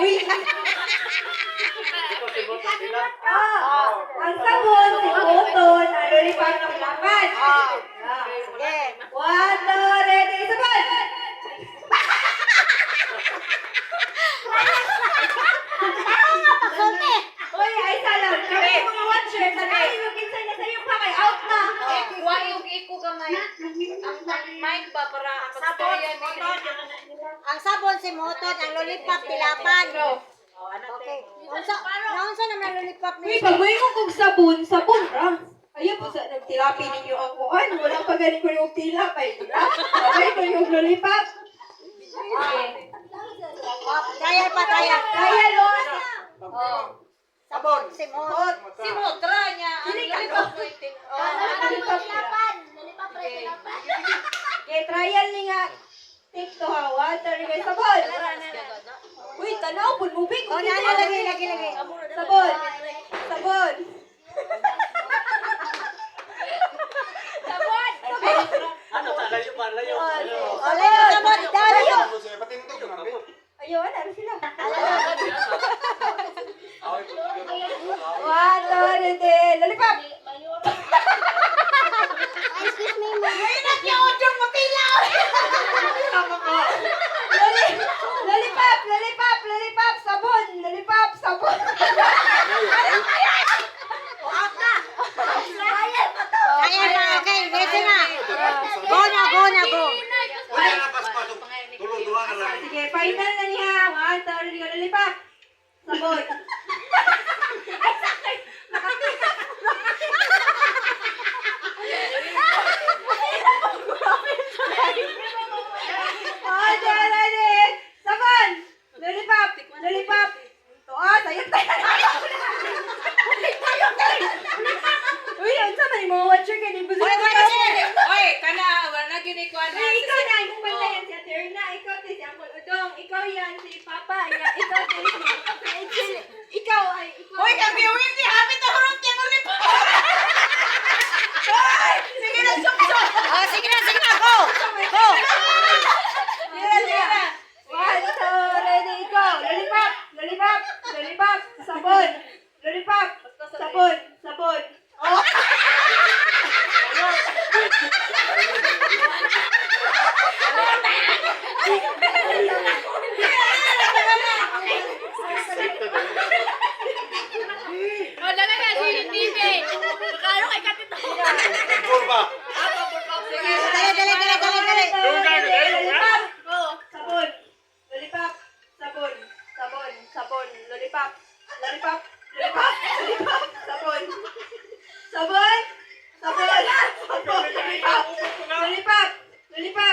Uy! Ang sabon, si Cotton, ang lollipop ng laman. Sige. 1, 2, ready, sabon! Pasulti. Uy, ay salam. Kami mga watcher, nanahin yung kinsay na sa'yo pa kay out na. Why yung iko gamay? Ang mic ba para pastorya ni Ang sabon si Moton, ang lollipop tilapan. Okay. Naunsa naman lollipop Uy, ni? pag may kong sabon, sabon ra. Ayaw po sa nagtilapi ninyo ang kuhan. Walang pagaling ko yung tilapay. Sabay ko yung lollipop. Kaya pa, kaya. Kaya, Lord. Sabon si Moton. si Motra niya. Ang Dili ka, lollipop ko itin. Okay, trial ni nga. Take to ha. Water ni kayo sabon. Uy, tanaw po. Moving ko. Oh, lagi. Sabon. Sabon. Ano ta layo pa layo. Ole, sabon, dalayo. Ayaw, ano sila? Water, hindi. Lollipop. Excuse me, ma'am. Lollipop, sabon, lollipop, sabon. Kaya pa, okay, ready na. Go na, go. Tulo-tulo na lang. Sige, final na niya. 1, 2, lollipop. Sabon. Ready. Sabon. Lollipop. Tayo. Uy, ang sama ni mga watcher ka. Di ba Oy, Oy, kana wala gini ko ana. Uy, ikaw na. Imong bantayan si Aterna. Ikaw si Uncle Udong. Ikaw yan si Papa. Ikaw si Angel. Ikaw. Hoy, kami uwi si Happy to hurot kay lollipop. Sige na, sumso. Oh, sige na, go. Go. Sige. 1, 2, ready, go. Lollipop. Sabon. Lollipop. Sabon. Oh. O, dala na si TV. Kano kay Katito? Gol ba? Dali. Lollipop. Sabon. Lollipop. Sabon. Lollipop.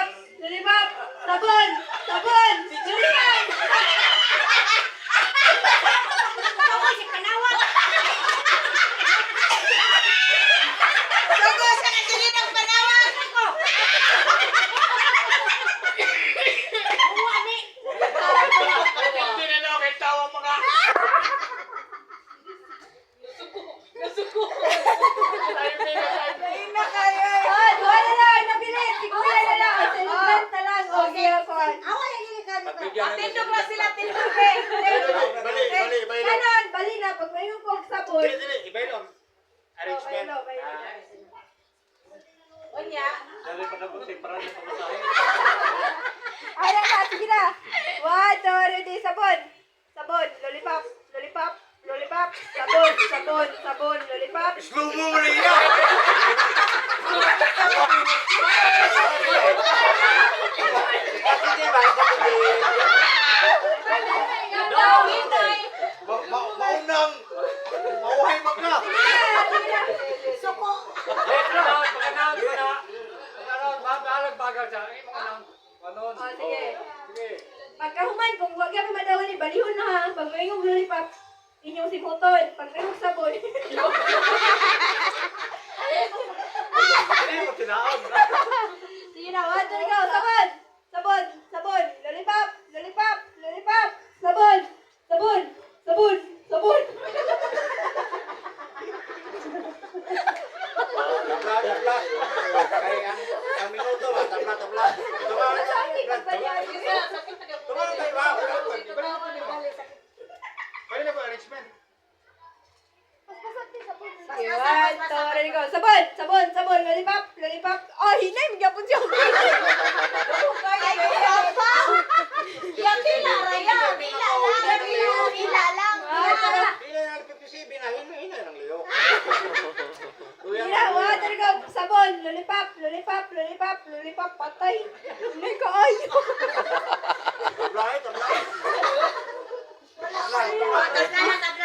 Sabon. Lollipop. Sabon. Julian. Hindi na lang kay tawa mga. Duha na lang. Nabilis. Si Kuya na lang. Celebrant na lang. O, giyakon. Away lagi ka dito. Atindog na sila Bali. Kanon, bali na. Pag may hukog sabon. Dili, ibaylon. Arrangement. Unya. Dali pa na po para sa pamasahe. Ay, na. Sige na. 1, 2, ready. Sabon. Lollipop. Sabon. Lollipop. Slow mo mo rin yan. Maunang. Mauhay mag na. Suko. O, sige. Pagkahuman, kung wag ka pamadawan ni balihon na ha. Pag may yung lollipop, inyong si Moton. Pag may yung sabon. Hindi mo tinaon. Sige na, 1, 2, go. Sabon. Lollipop. Sabon. Tabla. Kaya ang minuto ba? Tabla. Sakit ang banyan. Tumawag tayo ba? sabon, lollipop. Oh, hinay, magyapon siya. Ay, papa. Ya, pila, Raya. Pila lang. Hindi na nagpipisibi na, hina ng liyo. Hina, talaga, sabon, lollipop, patay. Hinay ka, ayo. Right. Tapos na,